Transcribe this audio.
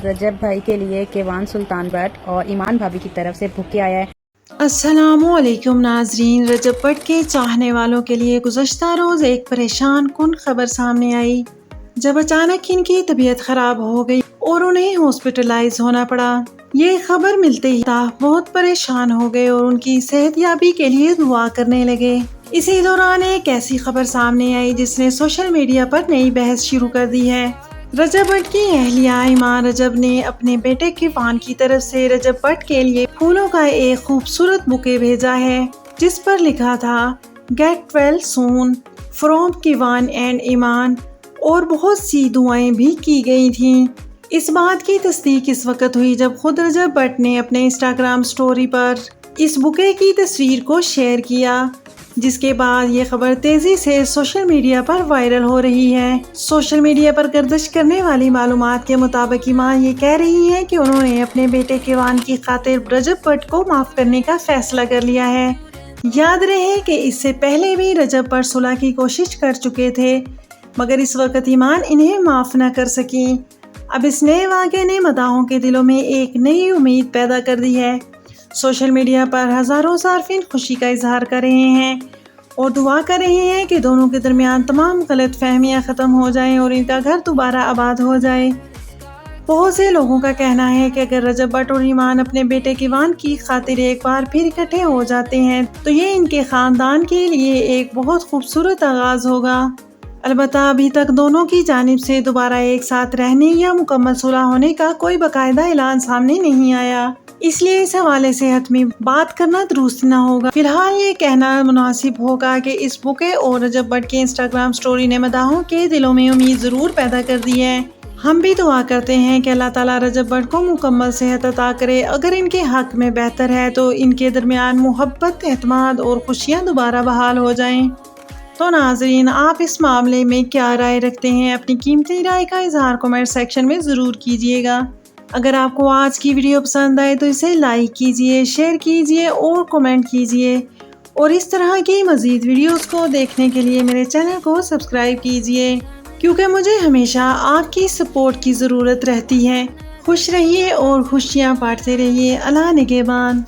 रजब भाई के लिए केवान सुल्तान भट्ट और ईमान भाभी की तरफ से बुके आया है। अस्सलामुअलैकुम नाजरीन, रजब भट्ट के चाहने वालों के लिए गुज़श्ता रोज़ एक परेशान कुन खबर सामने आई जब अचानक इनकी तबीयत खराब हो गई और उन्हें हॉस्पिटलाइज होना पड़ा। ये खबर मिलते ही बहुत परेशान हो गए और उनकी सेहतयाबी के लिए दुआ करने लगे। इसी दौरान एक ऐसी खबर सामने आई जिसने सोशल मीडिया पर नई बहस शुरू कर दी है। रजब भट्ट की अहलिया ईमान रजब ने अपने बेटे किवान की तरफ से रजब भट्ट के लिए फूलों का एक खूबसूरत बुके भेजा है जिस पर लिखा था get well soon from Kiwan and Iman, और बहुत सी दुआएं भी की गई थीं। इस बात की तस्दीक इस वक्त हुई जब खुद रजब भट्ट ने अपने इंस्टाग्राम स्टोरी पर इस बुके की तस्वीर को शेयर किया, जिसके बाद ये खबर तेजी से सोशल मीडिया पर वायरल हो रही है। सोशल मीडिया पर गर्दिश करने वाली मालूमात के मुताबिक ईमान ये कह रही है कि उन्होंने अपने बेटे किवान की खातिर रजब भट्ट को माफ करने का फैसला कर लिया है। याद रहे कि इससे पहले भी रजब भट्ट सुलह की कोशिश कर चुके थे, मगर इस वक्त ईमान इन्हें माफ न कर सकी। अब इस नए वाक़े ने मदाहों के दिलों में एक नई उम्मीद पैदा कर दी है। सोशल मीडिया पर हज़ारों सार्फिन खुशी का इजहार कर रहे हैं और दुआ कर रहे हैं कि दोनों के दरमियान तमाम गलत फहमियाँ ख़त्म हो जाएं और इनका घर दोबारा आबाद हो जाए। बहुत से लोगों का कहना है कि अगर रजब भट्ट और ईमान अपने बेटे किवान की खातिर एक बार फिर इकट्ठे हो जाते हैं तो ये इनके ख़ानदान के लिए एक बहुत खूबसूरत आगाज़ होगा। अलबत्ता अभी तक दोनों की जानिब से दोबारा एक साथ रहने या मुकम्मल सुलह होने का कोई बाकायदा ऐलान सामने नहीं आया, इसलिए इस हवाले से हतमी बात करना दुरुस्त न होगा। फिलहाल ये कहना मुनासिब होगा कि इस बुके और रजब भट्ट के इंस्टाग्राम स्टोरी ने मदाहों के दिलों में उम्मीद ज़रूर पैदा कर दी है। हम भी दुआ करते हैं कि अल्लाह ताला रजब भट्ट को मुकम्मल सेहत अता करे। अगर इनके हक में बेहतर है तो इनके दरमियान मोहब्बत, एतमाद और खुशियाँ दोबारा बहाल हो जाएं। तो नाजरीन, आप इस मामले में क्या राय रखते हैं? अपनी कीमती राय का इजहार कमेंट सेक्शन में ज़रूर कीजिएगा। अगर आपको आज की वीडियो पसंद आए तो इसे लाइक कीजिए, शेयर कीजिए और कमेंट कीजिए, और इस तरह की मज़ीद वीडियोस को देखने के लिए मेरे चैनल को सब्सक्राइब कीजिए, क्योंकि मुझे हमेशा आपकी सपोर्ट की ज़रूरत रहती है। खुश रहिए और खुशियाँ बांटते रहिए। अल्लाह निगहबान।